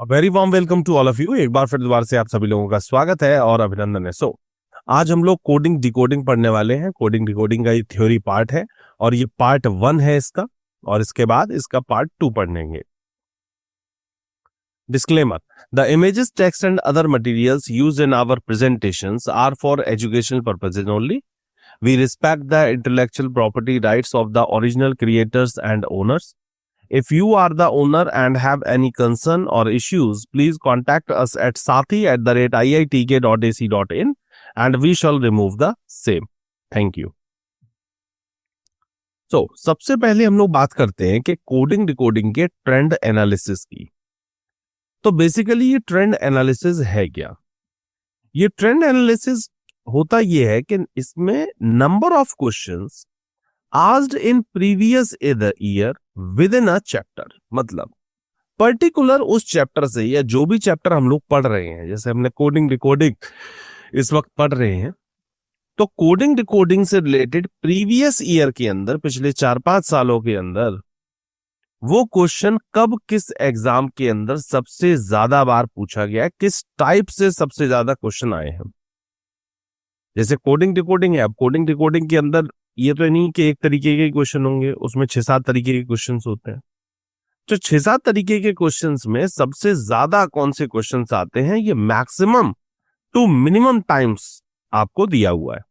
Very warm welcome to all of you. एक बार फिर दोबारा से आप सभी लोगों का स्वागत है और अभिनंदन है। आज हम लोग कोडिंग डिकोडिंग पढ़ने वाले हैं। कोडिंग डिकोडिंग का ये थ्योरी पार्ट है और ये पार्ट 1 है इसका, और इसके बाद इसका पार्ट 2 पढ़ेंगे। Disclaimer: The images, text and other materials used in our presentations are for educational purposes only. We respect the intellectual property rights of the original creators and owners. If you are the owner and have any concern or issues, please contact us at sathi@iitk.ac.in and we shall remove the same. Thank you. सबसे पहले हम लोग बात करते हैं कि coding decoding के trend analysis की। तो बेसिकली ये ट्रेंड एनालिसिस है क्या? ये ट्रेंड एनालिसिस होता ये है कि इसमें number of questions asked in previous year with in a chapter, मतलब पर्टिकुलर उस चैप्टर से या जो भी चैप्टर हम लोग पढ़ रहे हैं, जैसे हमने कोडिंग डिकोडिंग इस वक्त पढ़ रहे हैं, तो कोडिंग डिकोडिंग से रिलेटेड प्रीवियस ईयर के अंदर, पिछले 4-5 सालों के अंदर वो क्वेश्चन कब किस एग्जाम के अंदर सबसे ज्यादा बार पूछा गया है, किस टाइप से सबसे ज्यादा क्वेश्चन आए हैं। जैसे कोडिंग डिकोडिंग है, अब कोडिंग डिकोडिंग के अंदर ये तो नहीं कि एक तरीके के क्वेश्चन होंगे, उसमें 6-7 तरीके के क्वेश्चंस होते हैं। तो 6-7 तरीके के क्वेश्चंस में सबसे ज्यादा कौन से क्वेश्चंस आते हैं, ये मैक्सिमम टू मिनिमम टाइम्स आपको दिया हुआ है।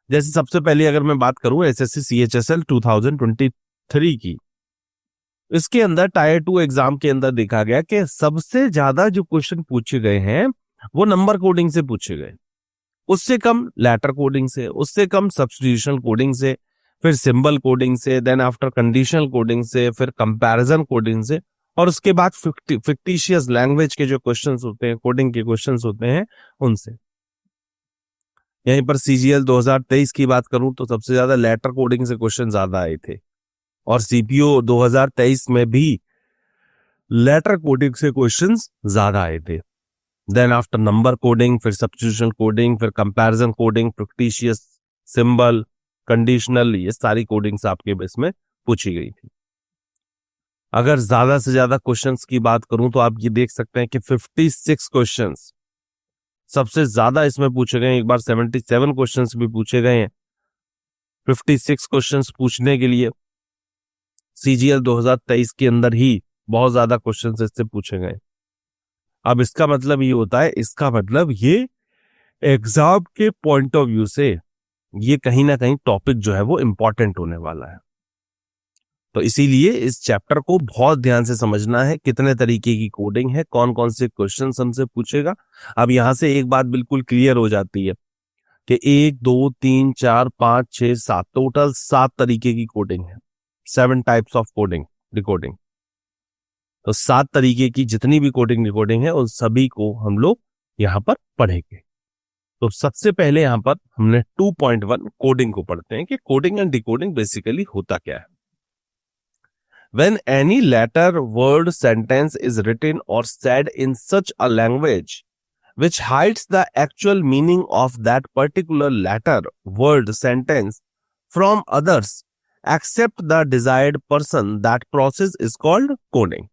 जैसे सबसे पहले अगर मैं बात करूं एसएससी सीएचएसएल 2023 की, इसके अंदर टायर 2 एग्जाम के अंदर देखा गया कि सबसे ज्यादा जो क्वेश्चन पूछे गए हैं वो नंबर कोडिंग से पूछे गए, उससे कम लेटर कोडिंग से, उससे कम सब्स्टिट्यूशन कोडिंग से, फिर सिंबल कोडिंग से, देन आफ्टर कंडीशनल कोडिंग से, फिर कंपैरिजन कोडिंग से, और उसके बाद फिक्टिशियस लैंग्वेज के जो क्वेश्चंस होते हैं, कोडिंग के क्वेश्चंस होते हैं, उनसे। यहीं पर सीजीएल 2023 की बात करूं तो सबसे ज्यादा लेटर कोडिंग से क्वेश्चन ज्यादा आए थे, और सीपीओ 2023 में भी लेटर कोडिंग से क्वेश्चंस ज्यादा आए थे। देन आफ्टर नंबर कोडिंग, फिर सब्स्टिट्यूशन कोडिंग, फिर comparison coding, fictitious, symbol, conditional, ये सारी कोडिंग्स आपके इसमें पूछी गई थी। अगर ज्यादा से ज्यादा क्वेश्चंस की बात करूं तो आप ये देख सकते हैं कि 56 क्वेश्चंस सबसे ज्यादा इसमें पूछे गए। एक बार 77 क्वेश्चंस भी पूछे गए हैं। 56 क्वेश्चंस पूछने के लिए सीजीएल 2023 के अंदर ही बहुत ज्यादा क्वेश्चंस इससे पूछे गए। अब इसका मतलब ये होता है, इसका मतलब ये एग्जाम के पॉइंट ऑफ व्यू से ये कहीं ना कहीं टॉपिक जो है वो इंपॉर्टेंट होने वाला है। तो इसीलिए इस चैप्टर को बहुत ध्यान से समझना है, कितने तरीके की कोडिंग है, कौन कौन से क्वेश्चन हमसे पूछेगा। अब यहां से एक बात बिल्कुल क्लियर हो जाती है कि 1 2 3 4 5 6 7 टोटल 7 तरीके की कोडिंग है। 7 टाइप्स ऑफ कोडिंग डिकोडिंग। तो 7 तरीके की जितनी भी कोडिंग डिकोडिंग है उन सभी को हम लोग यहां पर पढ़ेंगे। तो सबसे पहले यहां पर हमने 2.1 कोडिंग को पढ़ते हैं कि कोडिंग एंड डिकोडिंग बेसिकली होता क्या है। When any letter, word, sentence is written or said in such a language which hides the actual meaning of that particular letter, word, sentence from others except the desired person, that process is called coding.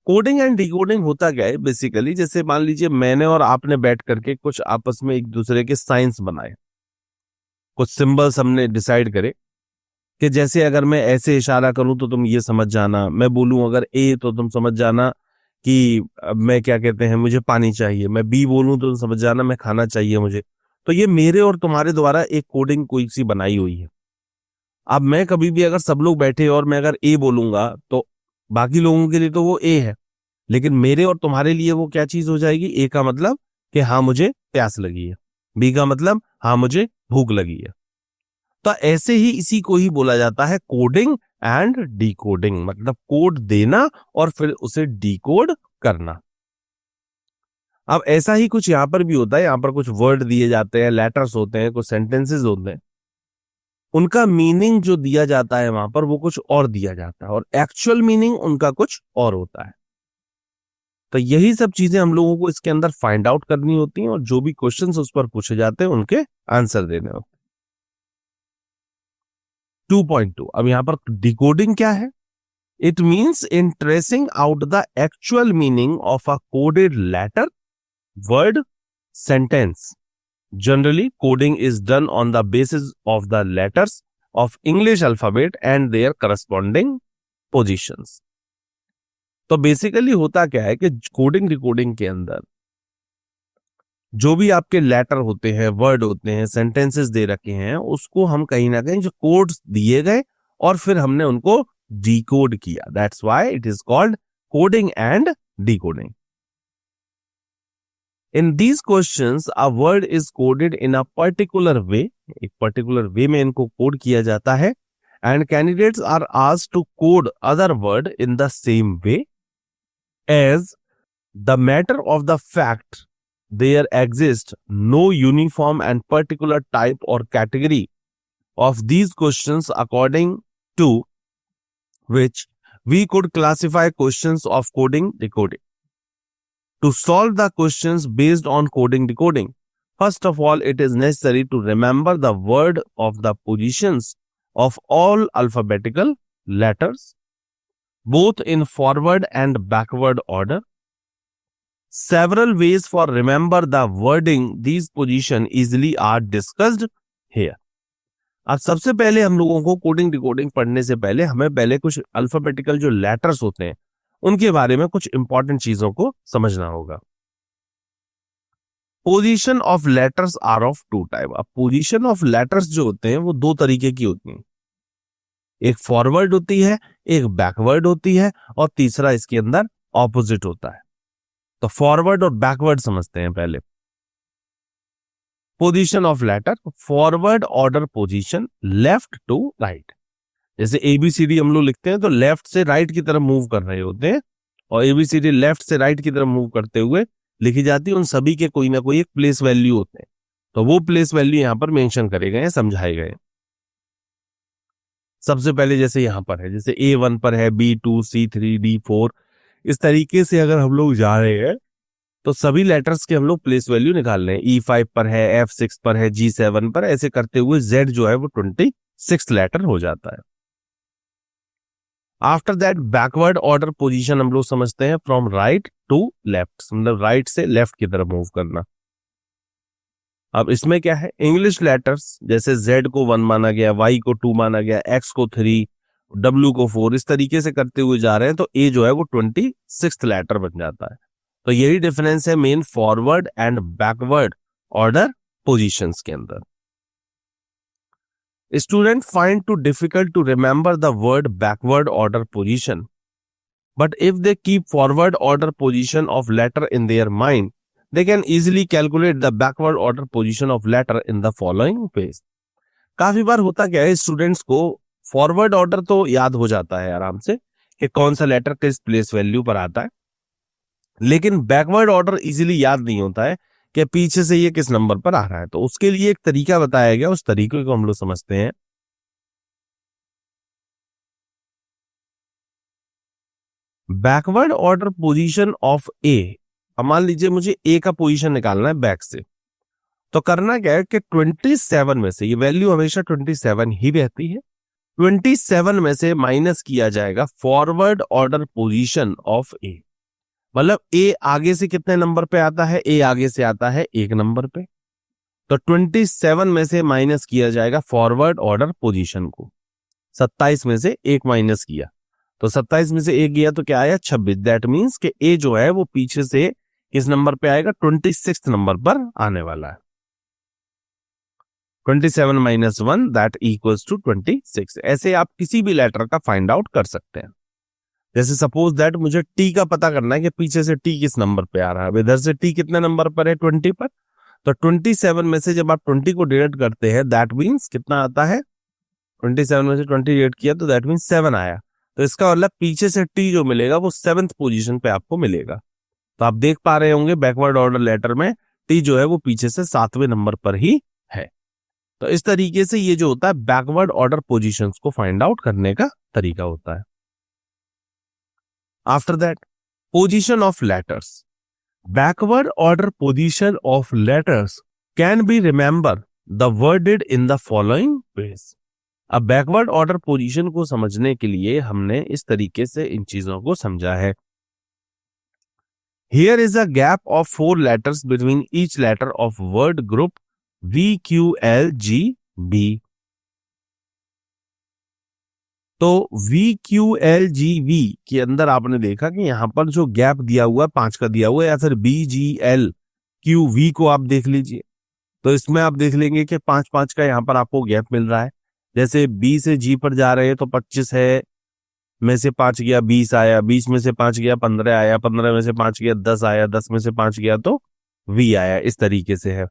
Coding and decoding होता क्या है basically, जैसे मान लीजिए मैंने और आपने बैठ करके कुछ आपस में एक दूसरे के साइंस बनाए, कुछ सिंबल्स हमने डिसाइड करे कि जैसे अगर मैं ऐसे इशारा करूं तो तुम ये समझ जाना, मैं बोलूं अगर ए तो तुम समझ जाना कि मैं क्या कहते हैं, मुझे पानी चाहिए, मैं बी बोलूं तो तुम समझ जाना मैं खाना चाहिए मुझे। तो ये मेरे और तुम्हारे द्वारा एक कोडिंग कोई सी बनाई हुई है। अब मैं कभी भी अगर सब लोग बैठे और मैं अगर ए बोलूंगा तो बाकी लोगों के लिए तो वो ए है, लेकिन मेरे और तुम्हारे लिए वो क्या चीज हो जाएगी, ए का मतलब कि हाँ मुझे प्यास लगी है, बी का मतलब हाँ मुझे भूख लगी है। तो ऐसे ही इसी को ही बोला जाता है कोडिंग एंड डिकोडिंग, मतलब कोड देना और फिर उसे डिकोड करना। अब ऐसा ही कुछ यहां पर भी होता है। यहां पर कुछ वर्ड दिए जाते हैं, लेटर्स होते हैं, कुछ सेंटेंसेस होते हैं, उनका मीनिंग जो दिया जाता है वहां पर वो कुछ और दिया जाता है और एक्चुअल मीनिंग उनका कुछ और होता है। तो यही सब चीजें हम लोगों को इसके अंदर फाइंड आउट करनी होती हैं और जो भी क्वेश्चंस उस पर पूछे जाते हैं उनके आंसर देने होते हैं। 2.2, अब यहां पर डिकोडिंग क्या है? It means in tracing out the actual meaning of a coded letter, word, sentence. Generally, coding is done on the basis of the letters of English alphabet and their corresponding positions. तो basically होता क्या है कि coding decoding के अंदर जो भी आपके लेटर होते हैं, वर्ड होते हैं, सेंटेंसेस दे रखे हैं, उसको हम कहीं ना कहीं जो कोड्स दिए गए और फिर हमने उनको डिकोड किया. That's why it is called coding and decoding. In these questions, a word is coded in a particular way. एक particular way में इनको कोड किया जाता है. And candidates are asked to code other word in the same way. As the matter of the fact, there exists no uniform and particular type or category of these questions according to which we could classify questions of coding decoding. To solve the questions based on coding decoding, first of all, it is necessary to remember the word of the positions of all alphabetical letters, both in forward and backward order. Several ways for remember the wording these position easily are discussed here. अब सबसे पहले हम लोगों को coding decoding पढ़ने से पहले हमें पहले कुछ अल्फाबेटिकल जो लेटर्स होते हैं उनके बारे में कुछ इंपॉर्टेंट चीजों को समझना होगा. Position of letters are of two type. अब पोजीशन ऑफ लेटर्स जो होते हैं वो दो तरीके की होती हैं. एक फॉरवर्ड होती है, एक बैकवर्ड होती है और तीसरा इसके अंदर ऑपोजिट होता है. तो फॉरवर्ड और बैकवर्ड समझते हैं पहले. Position of letter, forward order position, left to right. जैसे एबीसीडी हम लोग लिखते हैं तो लेफ्ट से राइट की तरफ मूव कर रहे होते हैं और एबीसीडी लेफ्ट से राइट की तरफ मूव करते हुए लिखी जाती है. उन सभी के कोई ना कोई एक प्लेस वैल्यू होते हैं, तो वो प्लेस वैल्यू यहां पर मेंशन करे गए हैं, समझाए गए. सबसे पहले जैसे यहां पर है, जैसे A1 पर है, B2, C3, D4, इस तरीके से अगर हम लोग जा रहे हैं तो सभी लेटर्स के हम लोग प्लेस वैल्यू निकाल रहे हैं. E5 पर है, F6 पर है, G7 पर, ऐसे करते हुए Z जो है वो 26 लेटर हो जाता है. After that backward order position हम लोग समझते हैं फ्रॉम राइट टू लेफ्ट, मतलब राइट से लेफ्ट की तरफ मूव करना. अब इसमें क्या है, इंग्लिश लेटर्स जैसे Z को 1 माना गया, Y को 2 माना गया, X को 3, W को 4, इस तरीके से करते हुए जा रहे हैं तो A जो है वो 26th लेटर बन जाता है. तो यही डिफरेंस है main forward and backward order positions के अंदर. Students find too difficult to remember the word backward order position, but if they keep forward order position of letter in their mind, they can easily calculate the backward order position of letter in the following ways. काफी बार होता क्या है, students को forward order तो याद हो जाता है आराम से कि कौन सा लेटर किस प्लेस वैल्यू पर आता है, लेकिन बैकवर्ड ऑर्डर इजीली याद नहीं होता है कि पीछे से ये किस नंबर पर आ रहा है. तो उसके लिए एक तरीका बताया गया, उस तरीके को हम लोग समझते हैं. बैकवर्ड ऑर्डर पोजीशन ऑफ ए. अब मान लीजिए मुझे ए का पोजीशन निकालना है बैक से, तो करना क्या है कि 27 में से, ये वैल्यू हमेशा 27 ही रहती है, 27 में से माइनस किया जाएगा फॉरवर्ड ऑर्डर पोजीशन ऑफ ए. मतलब ए आगे से कितने नंबर पे आता है, ए आगे से आता है 1 नंबर पे, तो 27 में से माइनस किया जाएगा फॉरवर्ड ऑर्डर पोजीशन को. 27 में से 1 माइनस किया तो 27 में से 1 गया तो क्या आया, 26. दैट मीन्स कि ए जो है वो पीछे से किस नंबर पे आएगा, 26 नंबर पर आने वाला है. 27 माइनस 1 दैट इक्वल्स टू 26. ऐसे आप किसी भी लेटर का फाइंड आउट कर सकते हैं. जैसे सपोज दैट मुझे टी का पता करना है कि पीछे से टी किस नंबर पे आ रहा है, इधर से टी कितने नंबर पर है, 20 पर, तो 27 में से जब आप 20 को डिवाइड करते हैं दैट मीन्स कितना आता है, 27 में से 20 डिवाइड किया तो दैट मीन्स 7 आया. तो इसका मतलब पीछे से टी जो मिलेगा वो 7th पोजीशन पे आपको मिलेगा. तो आप देख पा रहे होंगे बैकवर्ड ऑर्डर लेटर में टी जो है वो पीछे से 7वें नंबर पर ही है. तो इस तरीके से ये जो होता है बैकवर्ड ऑर्डर पोजीशंस को फाइंड आउट करने का तरीका होता है. After that position of letters. Backward order position of letters can be remember the worded in the following veg. अब बैकवर्ड ऑर्डर पोजीशन को समझने के लिए हमने इस तरीके से इन चीजों को समझा है। Here is a gap of 4 letters between each letter of word group V, Q, L, G, B. तो V, Q, L, G, V के अंदर आपने देखा कि यहां पर जो गैप दिया हुआ है 5 का दिया हुआ है, या फिर B, G, L, Q, V को आप देख लीजिए। तो इसमें आप देख लेंगे कि 5-5 का यहां पर आपको गैप मिल रहा है। जैसे B से G पर जा रहे हैं तो 25 है, में से 5 गया 20 आया, 20 में से 5 गया 15 आया, 15 में से 5 गया 10 आया, 10 में से 5 गया तो V आया। इस तरीके से है।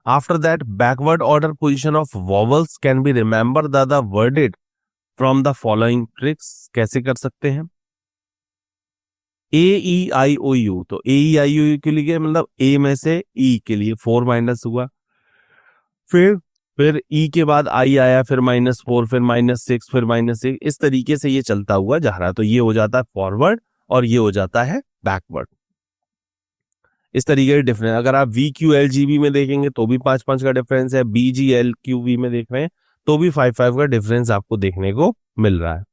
After that backward order position of vowels can be remember the worded from the following tricks. कैसे कर सकते हैं? ए ई आई ओ यू, तो ए ई आई ओ यू के लिए मतलब ए में से ई के लिए 4 माइनस हुआ, फिर ई के बाद आई आया, फिर -4, फिर -6, फिर -6, इस तरीके से ये चलता हुआ जा रहा है। तो ये हो जाता है फॉरवर्ड और ये हो जाता है बैकवर्ड। इस तरीके से डिफरेंस, अगर आप V Q L G B में देखेंगे तो भी 5-5 का डिफरेंस है, B G L Q V में देख रहे हैं तो भी 5-5 का डिफरेंस आपको देखने को मिल रहा है।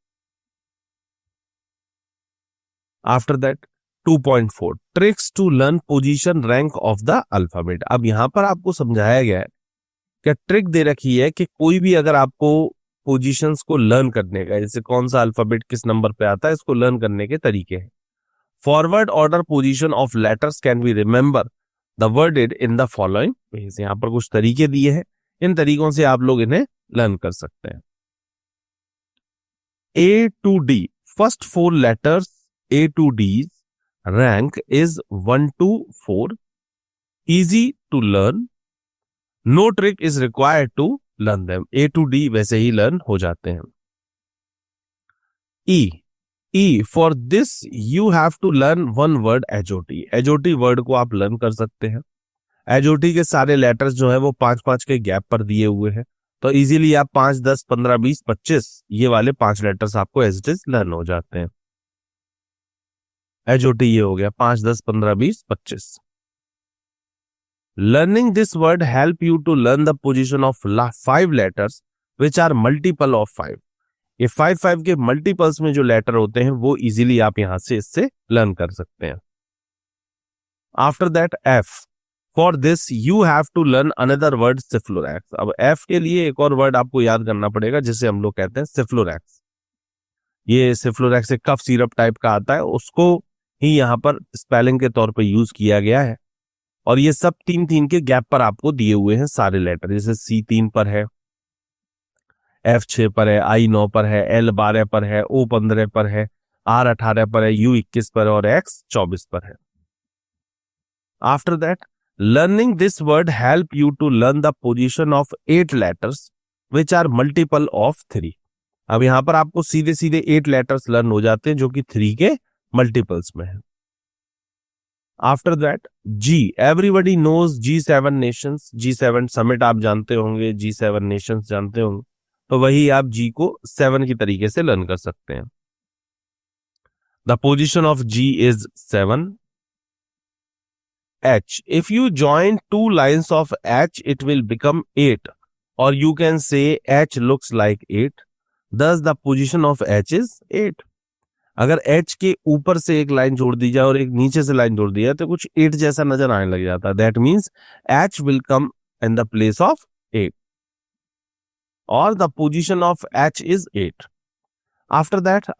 After that 2.4 tricks to learn position rank of the alphabet. अब यहां पर आपको समझाया गया है क्या ट्रिक दे रखी है कि कोई भी अगर आपको पोजीशंस को लर्न करने का, जैसे कौन सा अल्फाबेट किस नंबर पे आता है, इसको लर्न करने के तरीके हैं। Forward order position of letters can be remember the worded in the following veg. यहां पर कुछ तरीके दिए हैं, इन तरीकों से आप लोग इन्हें लर्न कर सकते हैं। A to D, first 4 letters A to D's rank is 1 to 4, easy to learn, no trick is required to learn them। A to D वैसे ही लर्न हो जाते हैं। E for this you have to learn one word HOT। HOT word को आप learn कर सकते हैं। HOT के सारे लेटर्स जो है वो 5-5 के गैप पर दिए हुए हैं, तो इजीली आप 5, 10, 15, 20, 25 ये वाले 5 लेटर्स आपको एज इट इज लर्न हो जाते हैं। HOT ये हो गया 5, 10, 15, 20, 25। Learning this word help you to learn the position of 5 letters which are multiple of 5। ये 5 के मल्टीपल्स में जो लेटर होते हैं वो इजीली आप यहां से इससे लर्न कर सकते हैं। After that F, for this you have to learn another word सिफ्लोरैक्स। अब F के लिए एक और वर्ड आपको याद करना पड़ेगा जिसे हम लोग कहते हैं सिफ्लोरैक्स। ये सिफ्लोरैक्स एक कफ सिरप टाइप का आता है, उसको ही यहाँ पर स्पेलिंग के तौर पर यूज किया गया है। और ये सब 3-3 के गैप पर आपको दिए हुए हैं सारे लेटर, जैसे C 3 पर है, F 6 पर है, I 9 पर है, L 12 पर है, O 15 पर है, R 18 पर है, U 21 पर है और X 24 पर है। After that learning this word help you to learn the position of 8 letters which are multiple of 3। अब यहां पर आपको सीधे सीधे 8 लेटर्स लर्न हो जाते हैं जो कि 3 के मल्टीपल्स में है। After that G, everybody knows G7 nations. G7 summit आप जानते होंगे, G7 नेशंस जानते होंगे, तो वही आप G को 7 की तरीके से लर्न कर सकते हैं। The position of G is 7। H, if you join 2 lines of H it will become 8, or you can say H looks like 8, thus the position of H is 8। अगर H के ऊपर से एक लाइन जोड़ दी जाए और एक नीचे से लाइन जोड़ दी जाए तो कुछ 8 जैसा नजर आने लग जाता है। That means H will come in the place of 8, or the position of H is 8। After that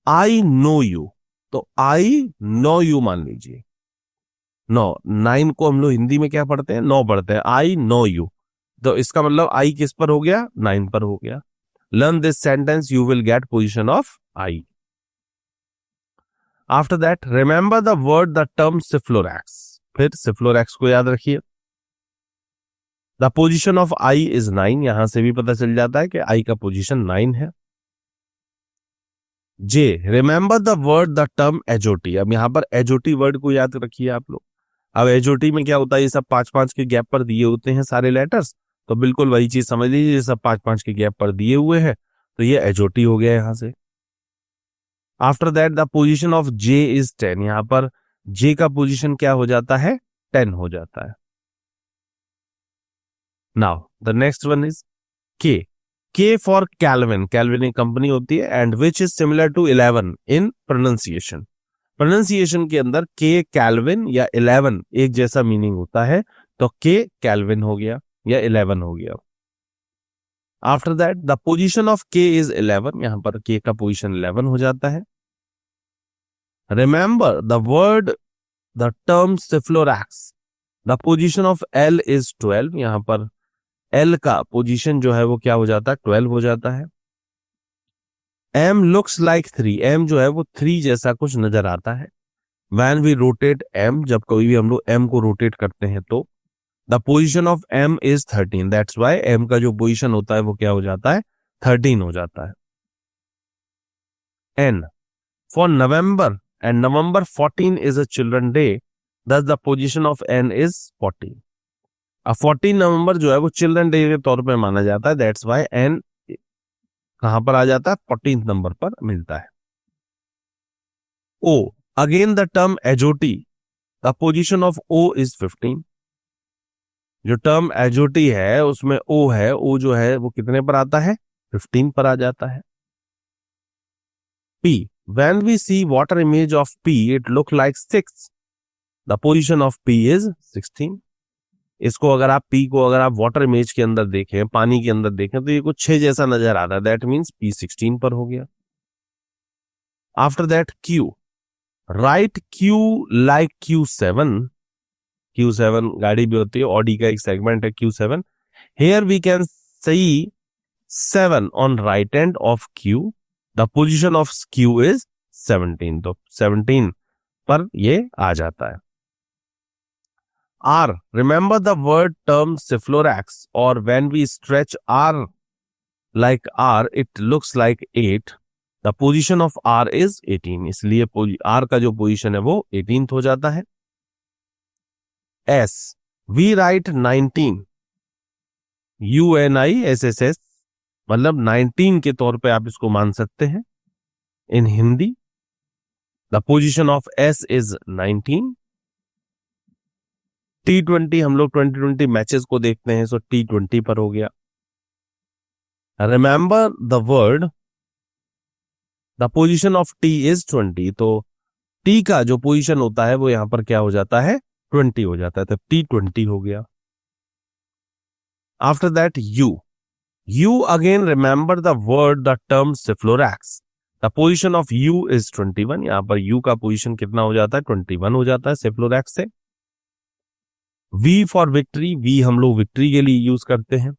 I know you, तो I know you मान लीजिए। 9 को हम लोग हिंदी में क्या पढ़ते हैं? 9 पढ़ते हैं। आई नो यू, तो इसका मतलब आई किस पर हो गया? 9 पर हो गया। Learn this sentence you will get position of I. After that remember the word the term सिफ्लोरैक्स। फिर सिफ्लोरैक्स को याद रखिए। The position of I is 9, यहां से भी पता चल जाता है कि आई का पोजीशन 9 है। J, remember the word the term एजोटी। अब यहां पर एजोटी वर्ड को याद रखिए आप लोग। अब एजोटी में क्या होता है? ये सब 5-5 के गैप पर दिए होते हैं सारे लेटर्स, तो बिल्कुल वही चीज समझ लीजिए, ये सब 5-5 के गैप पर दिए हुए हैं, तो ये एजोटी हो गया यहां से। After that the position of J is 10। यहां पर जे का पोजीशन क्या हो जाता है? 10 हो जाता है। Now the next one is K for Calvin, Calvin एक कंपनी होती है, and which is similar to 11 in pronunciation. Pronunciation के अंदर K कैल्विन या 11 एक जैसा मीनिंग होता है, तो K कैल्विन हो गया या 11 हो गया। After that the position of K is 11, यहां पर K का पोजीशन 11 हो जाता है। Remember the word the term सिफ्लोरैक्स, the position of L is 12, यहां पर L का पोजीशन जो है वो क्या हो जाता है, 12 हो जाता है। M लुक्स लाइक 3, M जो है वो 3 जैसा कुछ नजर आता है। When we rotate M, जब कोई भी हम लोग M को रोटेट करते हैं तो the position of M is 13, that's why M का जो पोजिशन होता है वो क्या हो जाता है, 13 हो जाता है। N for November, and November 14 is a children day, thus the position of N is 14। अब 14 नवंबर जो है वो चिल्ड्रन डे के तौर पे माना जाता है, दैट्स वाई N कहां पर आ जाता है, 14 नंबर पर मिलता है। O again the term एजोटी, the position of O is 15। जो टर्म एजोटी है उसमें O है, O जो है वो कितने पर आता है, 15 पर आ जाता है। P when we see water image of P it look like 6, the position of P is 16। इसको अगर आप P को अगर आप वाटर इमेज के अंदर देखें, पानी के अंदर देखें, तो ये कुछ 6 जैसा नजर आ रहा है, दैट मीन्स P 16 पर हो गया। After that Q, right Q like Q7, Q7 गाड़ी भी होती है, ऑडी का एक सेगमेंट है Q7। Here we can see 7 on right end of Q, the position of Q is 17, तो 17 पर ये आ जाता है। R, remember the word term cephalorax, or when we stretch R like R, it looks like 8. The position of R is 18, इसलिए R का जो position है वो 18th हो जाता है। S, we write 19, UNISSS, मतलब 19 के तौर पे आप इसको मान सकते हैं इन Hindi. The position of S is 19। T20 हम लोग 2020 मैचेस को देखते हैं, सो T20 पर हो गया। Remember the word the position of T is 20, तो T का जो पोजीशन होता है वो यहां पर क्या हो जाता है, 20 हो जाता है, तो T20 हो गया। After that U again remember the word the term सिफ्लोरैक्स, the position of U is 21, यहां पर U का पोजीशन कितना हो जाता है, 21 हो जाता है सिफ्लोरैक्स से। V फॉर विक्ट्री, V हम लोग विक्ट्री के लिए यूज करते हैं।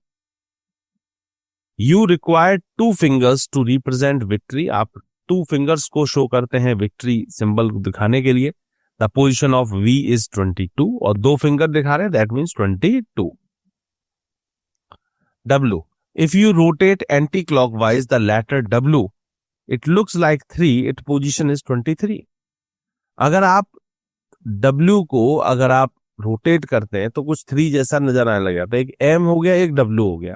You require 2 fingers to represent victory, आप 2 fingers को शो करते हैं विक्ट्री सिंबल दिखाने के लिए। The position of V is 22, और 2 फिंगर दिखा रहे हैं, that means 22। W, if you rotate anti-clockwise the letter W, it looks like 3, its position is 23। अगर आप W को अगर आप रोटेट करते हैं तो कुछ 3 जैसा नजर आने लग जाता है, एक M हो गया, एक W हो गया,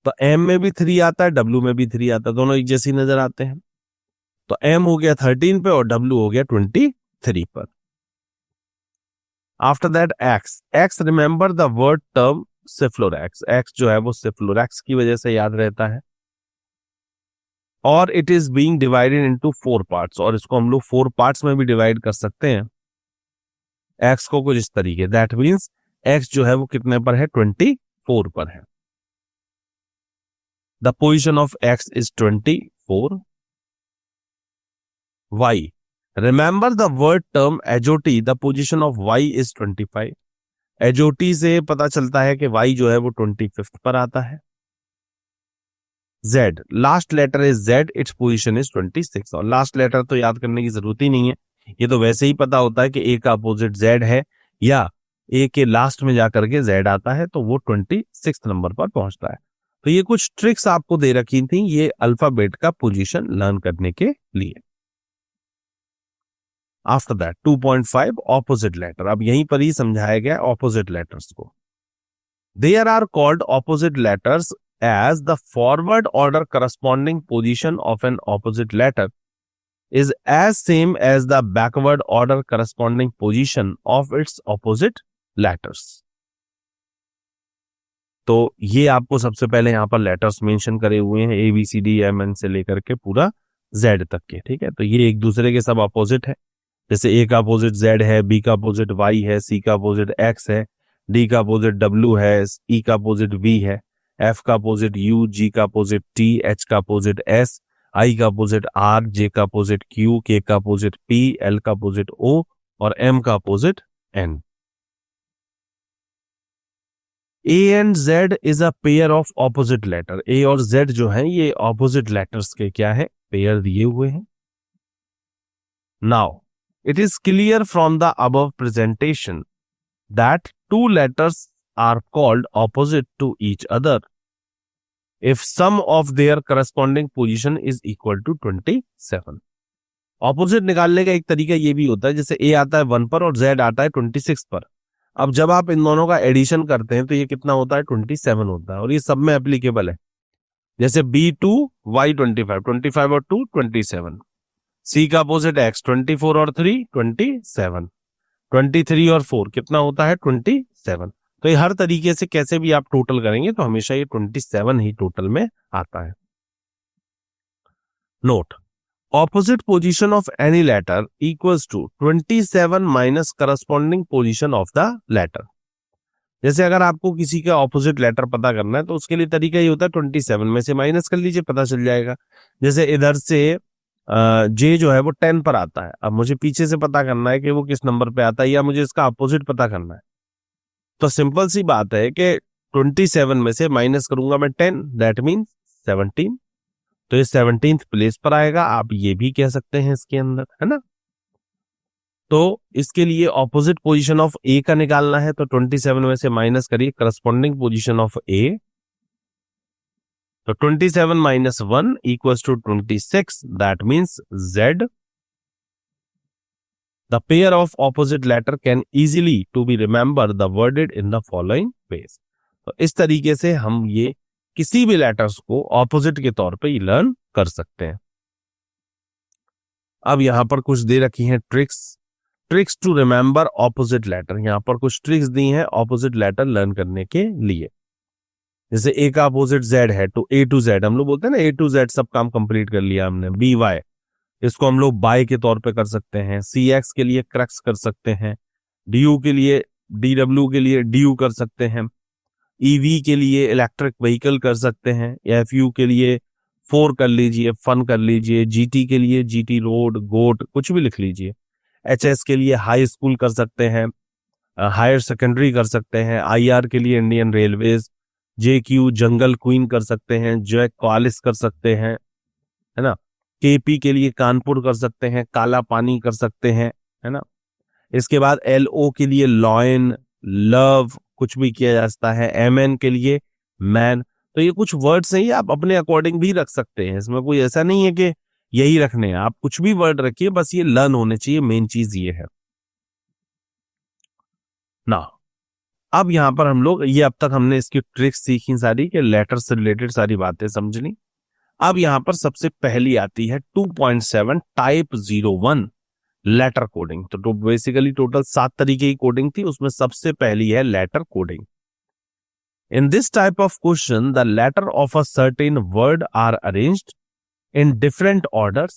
तो M में भी 3 आता है, W में भी 3 आता है, दोनों एक जैसी नजर आते हैं, तो M हो गया 13 पे और W हो गया 23 पर। After that X remember the word term सिफ्लोरैक्स, X जो है वो सिफ्लोरैक्स की वजह से याद रहता है। और it is being divided into 4 parts, और इसको हम लोग 4 पार्ट्स में भी डिवाइड कर सकते हैं X को कुछ इस तरीके, दैट मीन्स X जो है वो कितने पर है, 24 पर है। The position of X is 24। Y, remember the word term एजोटी, the position of Y is 25। एजोटी से पता चलता है कि Y जो है वो 25 पर आता है। Z, last letter is Z, its position is 26, और लास्ट लेटर तो याद करने की जरूरत ही नहीं है, ये तो वैसे ही पता होता है कि A का अपोजिट Z है, या A के लास्ट में जाकर के Z आता है, तो वो 26 नंबर पर पहुंचता है। तो ये कुछ ट्रिक्स आपको दे रखी थी ये अल्फाबेट का पोजीशन लर्न करने के लिए। आफ्टर दैट 2.5 ऑपोजिट लेटर, अब यहीं पर ही समझाया गया ऑपोजिट लेटर्स को। There are called opposite letters as the forward order corresponding position of an opposite letter is as same as the backward order corresponding position of its opposite letters। तो ये आपको सबसे पहले यहाँ पर लेटर्स मेंशन करे हुए हैं, ABCDEFN से लेकर के पूरा Z तक के, ठीक है। तो ये एक दूसरे के सब अपोजिट है, जैसे A का अपोजिट Z है, B का अपोजिट Y है, C का अपोजिट X है, D का अपोजिट W है, E का अपोजिट V है, F का अपोजिट U, G का अपोजिट T, H का अपोजिट S, I का अपोजिट R, J का अपोजिट Q, K का अपोजिट P, L का अपोजिट O और M का opposite N। A and Z is a pair of opposite letter. A और Z जो है ये ऑपोजिट लेटर्स के क्या है, पेयर दिए हुए हैं। Now it is clear from the above presentation that two letters are called opposite to each other if sum of their corresponding position is equal to 27। Opposite निकालने का एक तरीका ये भी होता है, जैसे A आता है 1 पर और Z आता है 26 पर। अब जब आप इन दोनों का एडिशन करते हैं तो ये कितना होता है, 27 होता है, और ये सब में एप्लीकेबल है। जैसे B2 Y 25, 25 और 2 27, C का अपोजिट X 24 और 3 27, 23 और 4 कितना होता है 27। तो ये हर तरीके से कैसे भी आप टोटल करेंगे तो हमेशा ये 27 ही टोटल में आता है। Note, opposite position of any letter equals to 27 minus corresponding position of the letter। जैसे अगर आपको किसी का ऑपोजिट लेटर पता करना है तो उसके लिए तरीका ये होता है 27 में से माइनस कर लीजिए, पता चल जाएगा। जैसे इधर से J जो है वो 10 पर आता है, अब मुझे पीछे से पता करना है कि वो किस नंबर पे आता है या मुझे इसका अपोजिट पता करना है, तो सिंपल सी बात है कि 27 में से माइनस करूंगा मैं 10, दैट मीन 17, तो ये 17th प्लेस पर आएगा। आप ये भी कह सकते हैं इसके अंदर, है ना। तो इसके लिए ऑपोजिट पोजीशन ऑफ A का निकालना है, तो 27 में से माइनस करिए करस्पॉन्डिंग पोजीशन ऑफ A, तो 27 minus 1 equals to 26, that means Z। The pair of opposite letter can easily to be remember the worded in the following ways. तो इस तरीके से हम ये किसी भी लेटर्स को ऑपोजिट के तौर पे लर्न कर सकते हैं। अब यहां पर कुछ दे रखी हैं tricks to remember opposite letter. यहां पर कुछ ट्रिक्स दी हैं ऑपोजिट लेटर लर्न करने के लिए। जैसे A का अपोजिट Z है तो A to Z, हम लोग बोलते हैं ना A to Z, सब काम कंप्लीट कर लिया हमने। BY, इसको हम लोग बाय के तौर पे कर सकते हैं। CX के लिए क्रक्स कर सकते हैं। DU के लिए DW के लिए DU कर सकते हैं। EV के लिए इलेक्ट्रिक व्हीकल कर सकते हैं। FU के लिए 4 कर लीजिए, फन कर लीजिए। GT के लिए GT रोड, गोट, कुछ भी लिख लीजिए। HS के लिए हाई स्कूल कर सकते हैं, हायर सेकेंडरी कर सकते हैं। IR के लिए इंडियन रेलवेज। JQ जंगल क्वीन कर सकते हैं। जैक कॉलिस कर सकते हैं, है ना। KP के लिए कानपुर कर सकते हैं, काला पानी कर सकते हैं, है ना। इसके बाद LO के लिए लॉयन, लव, कुछ भी किया जा सकता है। MN के लिए मैन। तो ये कुछ वर्ड्स हैं, ये आप अपने अकॉर्डिंग भी रख सकते हैं, इसमें कोई ऐसा नहीं है कि यही रखने हैं। आप कुछ भी वर्ड रखिए, बस ये लर्न होने चाहिए, मेन चीज ये है ना। अब यहां पर हम लोग ये, अब तक हमने इसकी ट्रिक्स सीखी सारी, कि लेटर से रिलेटेड सारी बातें समझ ली। अब यहां पर सबसे पहली आती है 2.7 टाइप 01 लेटर कोडिंग। तो बेसिकली टोटल 7 तरीके की कोडिंग थी, उसमें सबसे पहली है letter coding. In this type of question, the letter of a certain word are arranged in different orders,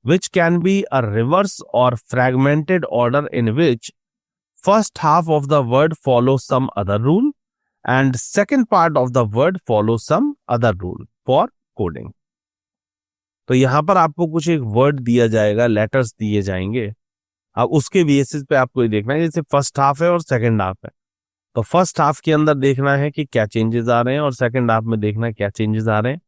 which can be a reverse or fragmented order in which first half of the word follows some other rule and second part of the word follows some other rule for coding। तो यहां पर आपको कुछ एक word दिया जाएगा, letters दिए जाएंगे, अब उसके बेसिस पे आपको ये देखना है, जैसे फर्स्ट हाफ है और सेकंड हाफ है, तो फर्स्ट हाफ के अंदर देखना है कि क्या चेंजेस आ रहे हैं और सेकंड हाफ में देखना है क्या चेंजेस आ रहे हैं।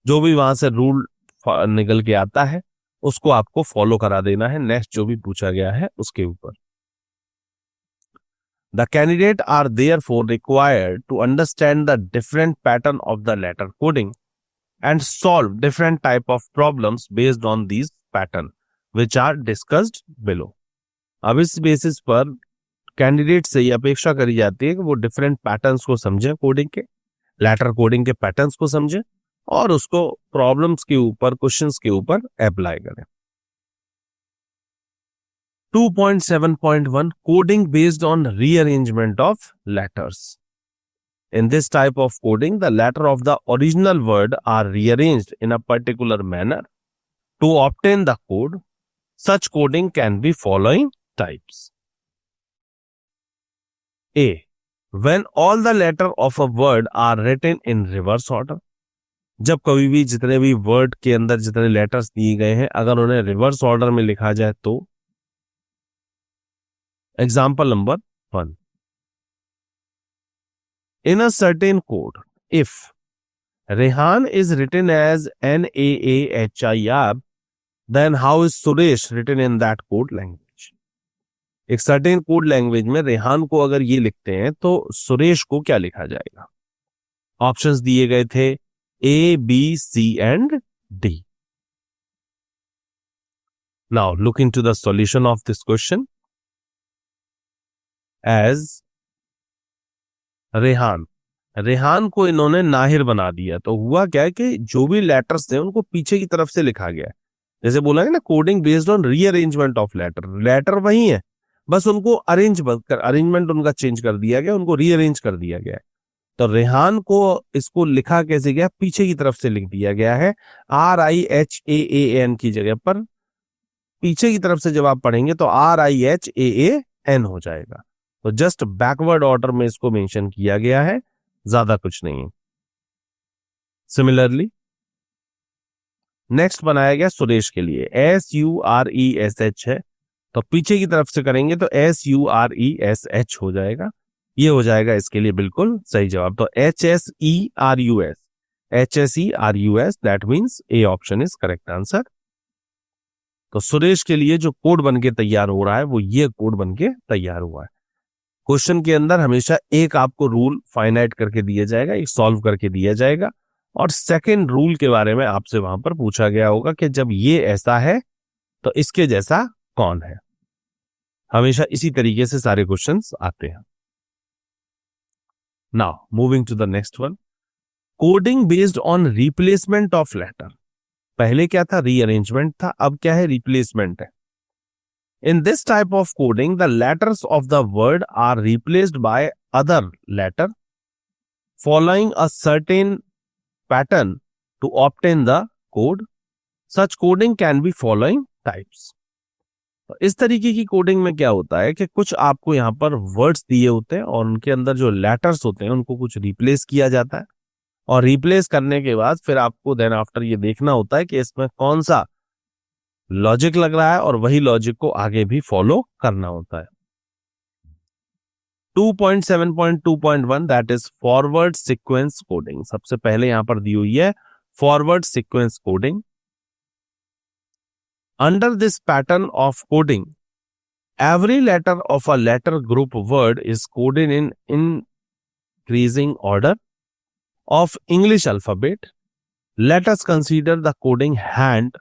जो भी वहां से रूल निकल के आता है उसको आपको फॉलो करा देना है, नेक्स्ट जो भी पूछा गया है उसके ऊपर। The candidate are therefore required to understand the different pattern of the letter coding and solve different type of problems based on these pattern which are discussed below। अब इस बेसिस पर कैंडिडेट से ये अपेक्षा करी जाती है कि वो डिफरेंट पैटर्न्स को समझे, कोडिंग के, लेटर कोडिंग के पैटर्न्स को समझे और उसको प्रॉब्लम्स के ऊपर, क्वेश्चंस के ऊपर अप्लाई करें। 2.7.1 coding based on rearrangement of letters. In this type of coding, the letter of the original word are rearranged in a particular manner to obtain the code. Such coding can be following types. A. When all the letter of a word are written in reverse order. जब कभी भी जितने भी word के अंदर जितने letters दिए गए हैं अगर उन्हें रिवर्स ऑर्डर में लिखा जाए तो. Example number 1. In a certain code, if Rehan is written as Naahir, then how is Suresh written in that code language? एक सर्टेन कोड लैंग्वेज में रेहान को अगर ये लिखते हैं तो सुरेश को क्या लिखा जाएगा? ऑप्शंस दिए गए थे A, B, C and D. Now look into the solution of this question. As Rehan को इन्होंने नाहिर बना दिया तो हुआ क्या है कि जो भी लेटर्स थे उनको पीछे की तरफ से लिखा गया. जैसे बोला है ना, coding based on rearrangement of letter वही है, बस उनको अरेंजमेंट उनका चेंज कर दिया गया, उनको रीअरेंज कर दिया गया. तो रेहान को इसको लिखा कैसे गया? पीछे की तरफ से लिख दिया गया है. RIHAAN की जगह पर पीछे की तरफ से जब आप पढ़ेंगे तो RIHAAN हो जाएगा. तो जस्ट बैकवर्ड ऑर्डर में इसको मेंशन किया गया है, ज्यादा कुछ नहीं है. सिमिलरली नेक्स्ट बनाया गया सुरेश के लिए. SURESH है तो पीछे की तरफ से करेंगे तो SURESH हो जाएगा. ये हो जाएगा इसके लिए बिल्कुल सही जवाब. तो HSERUS that means A option is correct answer. तो सुरेश के लिए जो कोड बनके तैयार हो रहा है वो ये कोड बनके तैयार हुआ है. क्वेश्चन के अंदर हमेशा एक आपको रूल फाइंड आउट करके दिया जाएगा, एक सॉल्व करके दिया जाएगा और सेकंड रूल के बारे में आपसे वहां पर पूछा गया होगा कि जब ये ऐसा है तो इसके जैसा कौन है. हमेशा इसी तरीके से सारे क्वेश्चंस आते हैं. Now moving to the next one. Coding based on replacement of letter. पहले क्या था? रीअरेंजमेंट था. अब क्या है? रिप्लेसमेंट है. In this type of coding, the letters of the word are replaced by other letter following a certain pattern to obtain the code. Such coding can be following types. तो इस तरीके की coding में क्या होता है कि कुछ आपको यहाँ पर वर्ड्स दिए होते हैं और उनके अंदर जो लेटर्स होते हैं उनको कुछ रिप्लेस किया जाता है और रिप्लेस करने के बाद फिर आपको देन आफ्टर ये देखना होता है कि इसमें कौन सा लॉजिक लग रहा है और वही लॉजिक को आगे भी फॉलो करना होता है. 2.7.2.1 that is forward sequence coding. सबसे पहले यहां पर दी हुई है forward sequence coding. Under this pattern of coding every letter of a letter group word is coded in increasing order of English alphabet. Let us consider the coding hand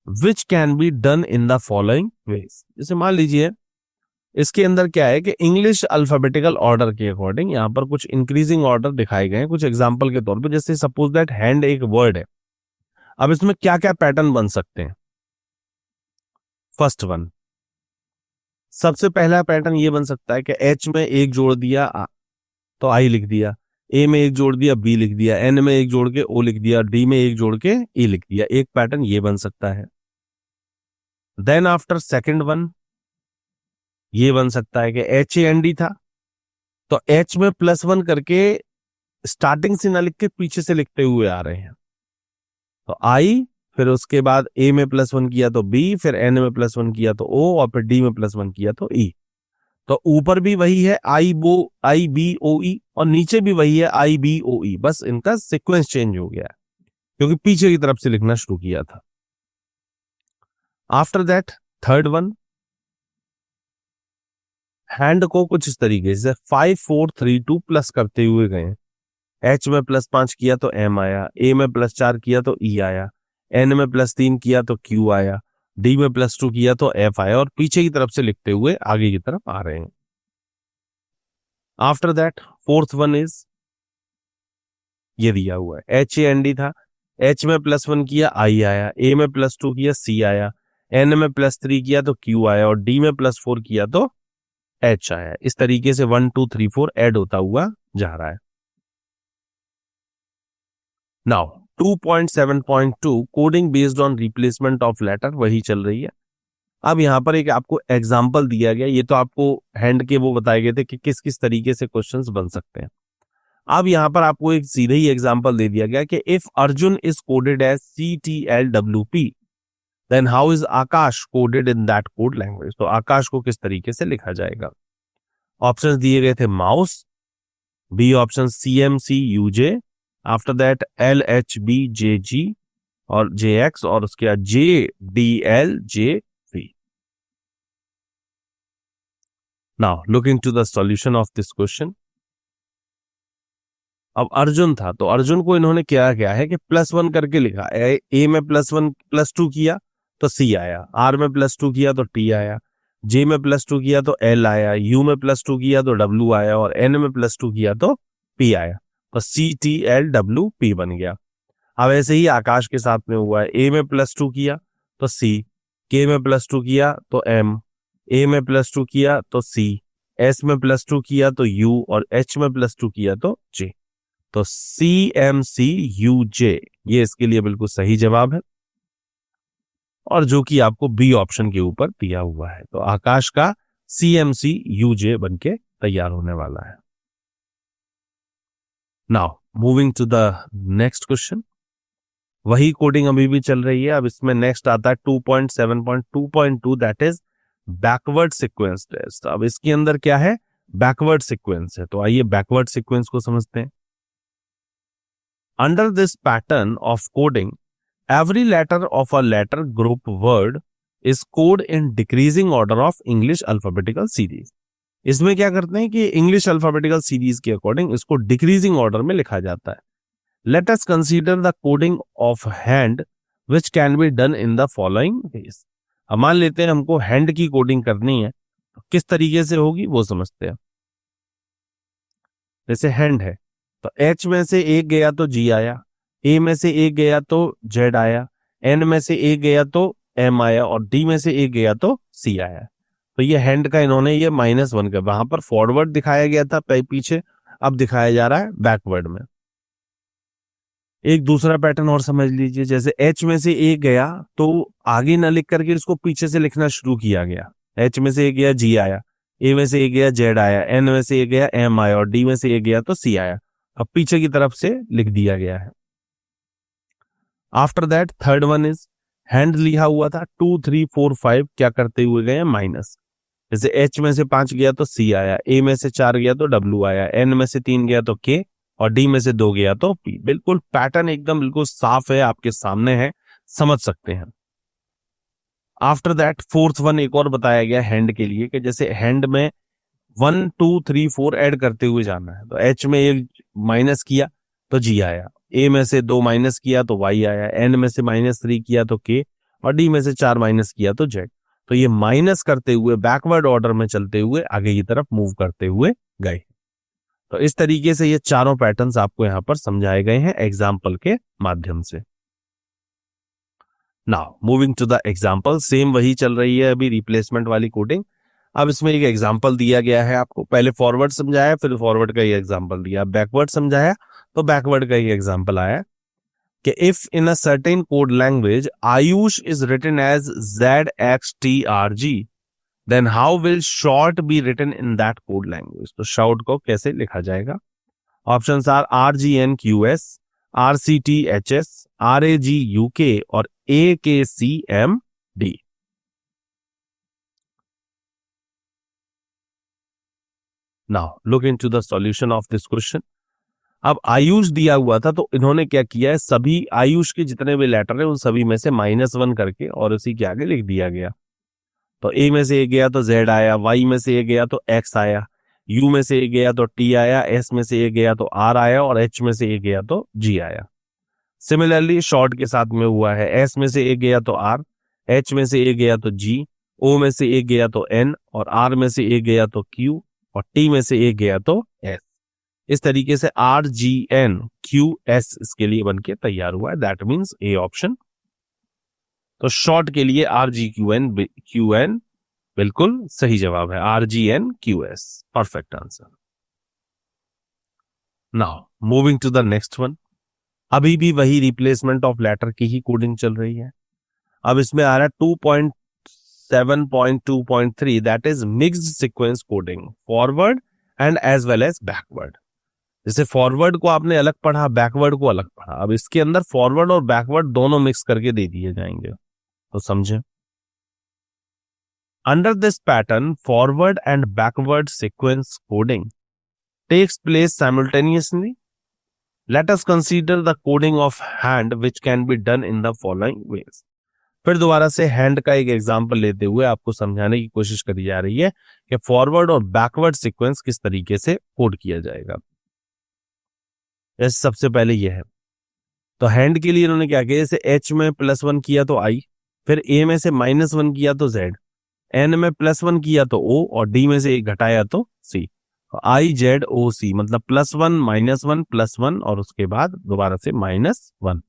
which can be done in the following ways. जैसे मान लीजिए इसके अंदर क्या है कि English alphabetical order के according यहाँ पर कुछ इंक्रीजिंग ऑर्डर दिखाए गए हैं कुछ एग्जांपल के तौर पे. जैसे सपोज दैट हैंड एक वर्ड है. अब इसमें क्या क्या पैटर्न बन सकते हैं? फर्स्ट वन, सबसे पहला पैटर्न ये बन सकता है कि H में एक जोड़ दिया तो I लिख दिया, A में एक जोड़ दिया B लिख दिया, N में एक जोड़ के O लिख दिया, D में एक जोड़ के E लिख दिया. एक पैटर्न ये बन सकता है. देन आफ्टर सेकंड वन ये बन सकता है कि HAND था तो H में +1 करके स्टार्टिंग से ना लिख के पीछे से लिखते हुए आ रहे हैं. तो I, फिर उसके बाद A में +1 किया तो B, फिर N में +1 किया तो O और फिर D में +1 किया तो E. तो ऊपर भी वही है IBOE और नीचे भी वही है IBOE, बस इनका सीक्वेंस चेंज हो गया है क्योंकि पीछे की तरफ से लिखना शुरू किया था. After that third one, hand को कुछ इस तरीके से 5 4 3 2 प्लस करते हुए गए. H में +5 किया तो M आया, A में +4 किया तो E आया, N में +3 किया तो Q आया, D में +2 किया तो F आया और पीछे की तरफ से लिखते हुए आगे की तरफ आ रहे हैं. After that fourth one is ये दिया हुआ है HAND था, H में +1 किया I आया, A में +2 किया C आया, N में +3 किया तो Q आया और D में +4 किया तो H आया. इस तरीके से 1 2 3 4 ऐड होता हुआ जा रहा है. Now 2.7.2 coding based on replacement of letter वही चल रही है। अब यहाँ पर एक आपको एग्जाम्पल दिया गया, ये तो आपको हैंड के वो बताए गए थे कि किस किस तरीके से क्वेश्चंस बन सकते हैं। अब यहाँ पर आपको एक सीधे ही एग्जाम्पल दे दिया गया कि if Arjun is coded as CTLWP then how is Aakash coded in that code language. तो आकाश को किस तरीके से लिखा जाएगा। ऑप्शंस दिए गए थे माउस, B option CMCUJ, after that LHBJG और JX और उसके बाद JDLJV। Now looking to the solution of this question. अब अर्जुन था तो अर्जुन को इन्होंने क्या किया है कि +1 करके लिखा। ए में +1 +2 किया तो C आया, R में +2 किया तो T आया, J में +2 किया तो L आया, U में +2 किया तो W आया और N में +2 किया तो P आया। तो CTLWP बन गया। अब ऐसे ही आकाश के साथ में हुआ है। A में +2 किया तो C, K में +2 किया तो M, A में +2 किया तो C, S में +2 किया तो U और H में +2 किया तो J। तो CMCUJ ये इसके लिए बिल्कुल सही जवाब है और जो कि आपको बी ऑप्शन के ऊपर दिया हुआ है। तो आकाश का CMCUJ बनके तैयार होने वाला है। Now moving to the next question. वही कोडिंग अभी भी चल रही है। अब इसमें नेक्स्ट आता है 2.7.2.2 that is backward sequence test. अब इसके अंदर क्या है, बैकवर्ड सीक्वेंस है। तो आइए बैकवर्ड सीक्वेंस को समझते हैं। Under this pattern of coding every letter of a letter group word is coded in decreasing order of English alphabetical series। इसमें क्या करते हैं कि इंग्लिश अल्फाबेटिकल सीरीज के अकॉर्डिंग इसको डिक्रीजिंग ऑर्डर में लिखा जाता है। Late us consider the coding of hand which can be done in the following veg. अब मान लेते हैं हमको हैंड की कोडिंग करनी है, तो किस तरीके से होगी वो समझते हैं। जैसे हैंड है तो H में से एक गया तो G आया, A में से एक गया तो Z आया, N में से एक गया तो M आया और D में से एक गया तो C आया। तो ये हैंड का इन्होंने ये -1 का वहां पर फॉरवर्ड दिखाया गया था पीछे, अब दिखाया जा रहा है बैकवर्ड में। एक दूसरा पैटर्न और समझ लीजिए। जैसे H में से एक गया तो आगे ना लिख करके इसको पीछे से लिखना शुरू किया गया। H में से एक गया G आया, A में से एक गया Z आया, N में से एक गया M आया और D में से एक गया तो C आया। अब पीछे की तरफ से लिख दिया गया है। After that third one is hand लिखा हुआ था 2 3 4 5 क्या करते हुए गए माइनस। जैसे H में से 5 गया तो C आया, A में से 4 गया तो W आया, N में से 3 गया तो K और D में से 2 गया तो P। बिल्कुल पैटर्न एकदम बिल्कुल साफ है, आपके सामने है, समझ सकते हैं। आफ्टर दैट फोर्थ वन एक और बताया गया हैंड के लिए कि जैसे हैंड में 1 2 3 4 ऐड करते हुए जाना है। तो H में एक माइनस किया तो G आया, A में से 2 माइनस किया तो Y आया, N में से -3 किया तो K और D में से 4 माइनस किया तो Z। तो ये माइनस करते हुए बैकवर्ड ऑर्डर में चलते हुए आगे की तरफ मूव करते हुए गए। तो इस तरीके से ये चारों पैटर्न्स आपको यहां पर समझाए गए हैं एग्जाम्पल के माध्यम से। Now moving to the example, same वही चल रही है अभी रिप्लेसमेंट वाली कोडिंग। अब इसमें एक एग्जाम्पल दिया गया है आपको, पहले फॉरवर्ड समझाया फिर फॉरवर्ड का ही एग्जाम्पल दिया, बैकवर्ड समझाया तो बैकवर्ड का ही एग्जाम्पल आया कि if in a certain code language Ayush is written as ZXTRG then how will short be written in that code language. तो शॉर्ट को कैसे लिखा जाएगा। Options are RGNQS, RCTHS, RAGUK और AKCMD। Now look into the solution of this question. अब आयुष दिया हुआ था तो इन्होंने क्या किया है, सभी आयुष के जितने भी लेटर है उन सभी में से -1 करके और उसी के आगे लिख दिया गया। तो A में से एक गया तो Z आया, Y में से एक गया तो X आया, U में से एक गया तो T आया, S में से एक गया तो R आया और H में से एक गया तो G आया। सिमिलरली शॉर्ट के साथ में हुआ है, S में से एक गया तो R, H में से एक गया तो G, O में से एक गया तो N और R में से एक गया तो Q और T में से एक गया तो S। इस तरीके से RGNQS इसके लिए बनके तैयार हुआ है, दैट मींस A ऑप्शन। तो शॉर्ट के लिए RGQN बिल्कुल सही जवाब है, RGNQS perfect answer. Now moving to the next one. अभी भी वही रिप्लेसमेंट ऑफ लेटर की ही कोडिंग चल रही है। अब इसमें आ रहा है 2.7.2.3 that is mixed sequence coding, forward and as well as backward. जैसे फॉरवर्ड को आपने अलग पढ़ा, बैकवर्ड को अलग पढ़ा, अब इसके अंदर फॉरवर्ड और बैकवर्ड दोनों मिक्स करके दे दिए जाएंगे, तो समझे। Under this pattern forward and backward sequence coding takes place simultaneously. Let us consider the coding of hand which can be done in the following ways. फिर दोबारा से हैंड का एक एग्जांपल लेते हुए आपको समझाने की कोशिश करी जा रही है कि फॉरवर्ड और बैकवर्ड सीक्वेंस किस तरीके से कोड किया जाएगा। जैसे सबसे पहले यह है, तो हैंड के लिए इन्होंने क्या किया, जैसे एच में +1 किया तो आई, फिर ए में से -1 किया तो जेड, एन में +1 किया तो ओ, और डी में से एक घटाया तो सी। IZOC मतलब +1 -1 +1 और उसके बाद दोबारा से -1।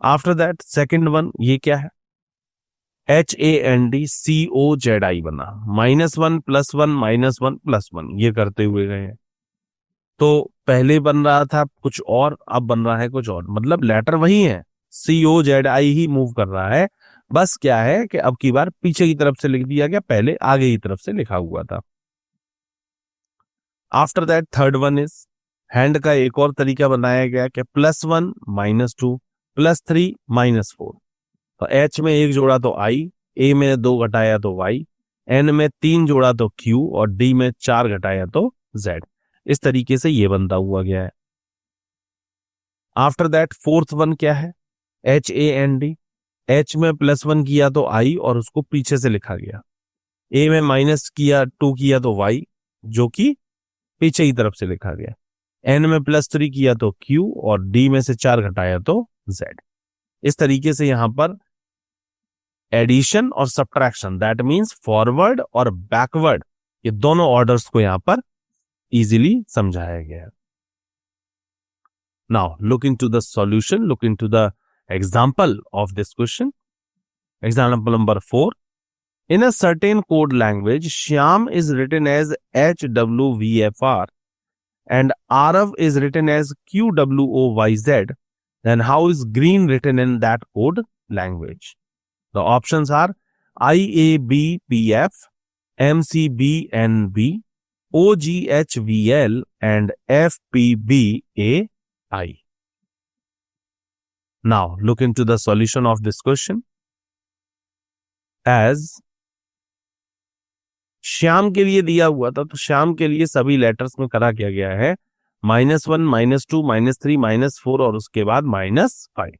आफ्टर दैट सेकेंड वन ये क्या है, HANDCOZI बना, -1 +1 -1 +1 ये करते हुए गए हैं। तो पहले बन रहा था कुछ और, अब बन रहा है कुछ और, मतलब लेटर वही है, COZI ही मूव कर रहा है, बस क्या है कि अब की बार पीछे की तरफ से लिख दिया गया, पहले आगे की तरफ से लिखा हुआ था। After that third one is hand का एक और तरीका बनाया गया कि +1 -2 +3 -4। तो एच में 1 जोड़ा तो आई, ए में 2 घटाया तो वाई, एन में 3 जोड़ा तो क्यू, और डी में 4 घटाया तो जेड। इस तरीके से ये बनता हुआ गया है। आफ्टर दैट फोर्थ वन क्या है, HAND, एच में +1 किया तो आई और उसको पीछे से लिखा गया, ए में -2 किया तो वाई जो कि पीछे की तरफ से लिखा गया, एन में +3 किया तो क्यू, और डी में से 4 घटाया तो जेड। इस तरीके से यहां पर एडिशन और सब्ट्रैक्शन, दैट मींस फॉरवर्ड और बैकवर्ड, ये दोनों ऑर्डर्स को यहां पर इजीली समझाया गया है। Now look into the solution, look into the example of this question. Example number 4, in a certain code language, Shyam is written as HWVFR and Arav is written as QWOYZ, then how is Green written in that code language? The options are IABPF, MCBNB, OGHVL and FPBAI. Now look into the solution of this question. As Shyam के लिए दिया हुआ था, तो श्याम के लिए सभी letters में करा किया गया है -1 -2 -3 -4 और उसके बाद -5।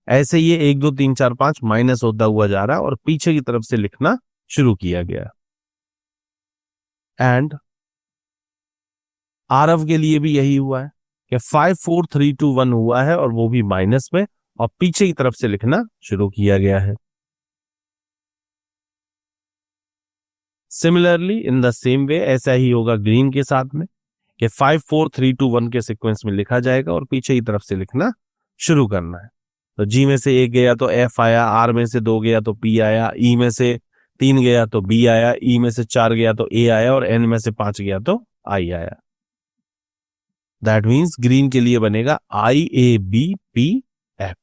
ऐसे ये 1 2 3 4 5 माइनस होता हुआ जा रहा है और पीछे की तरफ से लिखना शुरू किया गया। एंड आरव के लिए भी यही हुआ है कि 5 4 3 2 1 हुआ है और वो भी माइनस में, और पीछे की तरफ से लिखना शुरू किया गया है। Similarly in the same way ऐसा ही होगा ग्रीन के साथ में कि 5 4 3 2 1 के सीक्वेंस में लिखा जाएगा और पीछे की तरफ से लिखना शुरू करना है। तो जी में से 1 गया तो एफ आया, आर में से 2 गया तो पी आया, ई में से 3 गया तो बी आया, ई में से 4 गया तो ए आया, और एन में से 5 गया तो आई आया। दैट मीन्स ग्रीन के लिए बनेगा IABPF।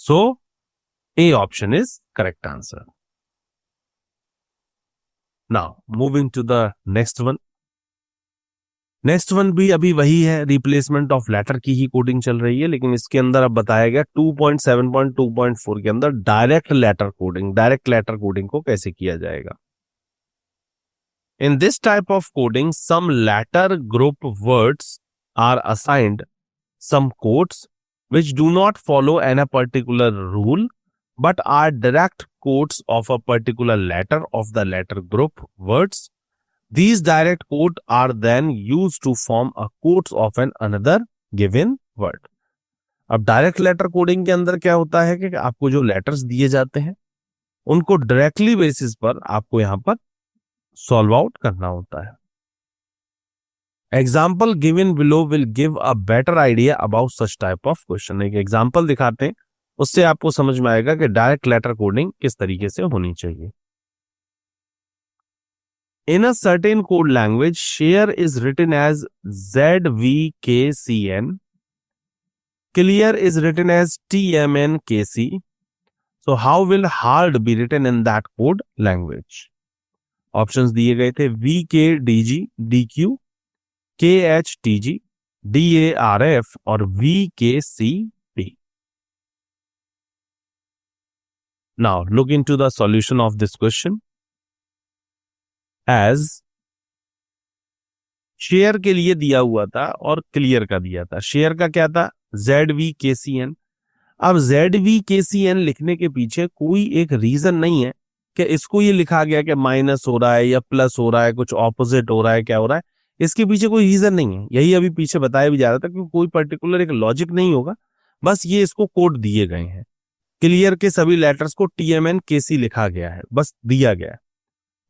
So A option is correct answer. Now moving to the next one. Next one भी अभी वही है, रिप्लेसमेंट ऑफ लेटर की ही कोडिंग चल रही है, लेकिन इसके अंदर अब बताया गया 2.7.2.4 के अंदर direct letter coding, direct letter coding को कैसे किया जाएगा। In this type of coding some letter group words are assigned some codes which do not follow any particular rule but are direct codes of a particular letter of the letter group words. These direct codes are then used to form a codes of an another given word. अब direct letter coding के अंदर क्या होता है कि आपको जो letters दिए जाते हैं उनको डायरेक्टली बेसिस पर आपको यहां पर सॉल्व आउट करना होता है। Example given below will give a better idea about such type of question. एक एग्जाम्पल दिखाते हैं, उससे आपको समझ में आएगा कि डायरेक्ट लेटर कोडिंग किस तरीके से होनी चाहिए। In a certain code language share is written as ZVKCN clear is written as TMNKC. So how will hard be written in that code language? Options दिए गए थे VKDG, DQ, KHTG, DARF और VKCP. Now look into the solution of this question. As share के लिए दिया हुआ था और क्लियर का दिया था. शेयर का क्या था? ZVKCN. अब ZVKCN लिखने के पीछे कोई एक रीजन नहीं है कि इसको ये लिखा गया कि माइनस हो रहा है या प्लस हो रहा है, कुछ ऑपोजिट हो रहा है, क्या हो रहा है, इसके पीछे कोई रीजन नहीं है. यही अभी पीछे बताया भी जा रहा था कि कोई पर्टिकुलर एक लॉजिक नहीं होगा, बस ये इसको कोड दिए गए हैं. क्लियर के सभी लेटर्स को TMNKC लिखा गया है, बस दिया गया है.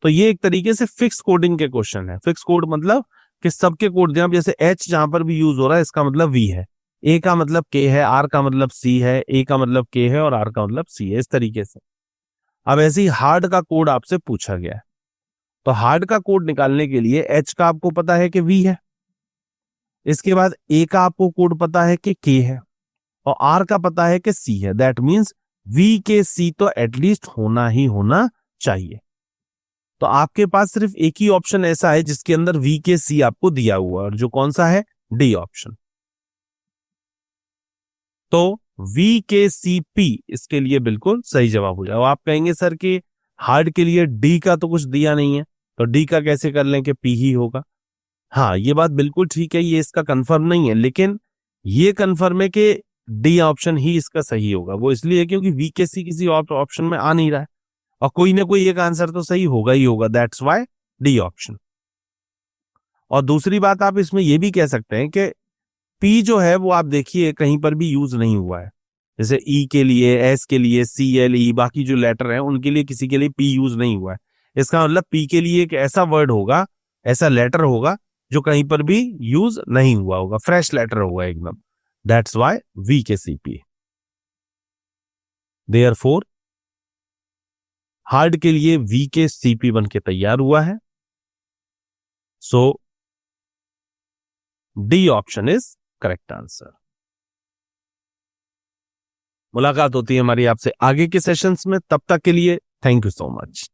तो ये एक तरीके से फिक्स कोडिंग के क्वेश्चन है. फिक्स कोड मतलब कि सबके कोड दिया, जैसे H जहां पर भी यूज हो रहा है इसका मतलब V है, A का मतलब K है, R का मतलब C है, A का मतलब K है और R का मतलब C है, इस तरीके से. अब ऐसे ही हार्ड का कोड आपसे पूछा गया है, तो हार्ड का कोड निकालने के लिए H का आपको पता है कि V है, इसके बाद A का आपको कोड पता है कि K है और R का पता है कि C है. दैट मीन्स V के C तो एटलीस्ट होना ही होना चाहिए. तो आपके पास सिर्फ एक ही ऑप्शन ऐसा है जिसके अंदर V के C आपको दिया हुआ है, और जो कौन सा है? D option. तो VKCP इसके लिए बिल्कुल सही जवाब हो जाए. आप कहेंगे सर कि हार्ड के लिए डी का तो कुछ दिया नहीं है, तो डी का कैसे कर लें कि P ही होगा. हाँ, ये बात बिल्कुल ठीक है, ये इसका कंफर्म नहीं है, लेकिन ये कंफर्म है कि डी ऑप्शन ही इसका सही होगा. वो इसलिए क्योंकि VKC किसी और ऑप्शन में आ नहीं रहा है और कोई ना कोई एक आंसर तो सही होगा ही होगा. That's why D option. और दूसरी बात आप इसमें ये भी कह सकते हैं कि P जो है वो आप देखिए कहीं पर भी यूज नहीं हुआ है. जैसे E के लिए, S के लिए, CLE, बाकी जो लेटर हैं उनके लिए किसी के लिए P यूज नहीं हुआ है. इसका मतलब P के लिए एक ऐसा वर्ड होगा, ऐसा लेटर होगा जो कहीं पर भी यूज नहीं हुआ होगा, फ्रेश लेटर होगा एकदम. That's why VKCP. Therefore hard के लिए VKCP बन के तैयार हुआ है. So D option is correct answer. मुलाकात होती है हमारी आपसे आगे के सेशंस में. तब तक के लिए थैंक यू सो मच.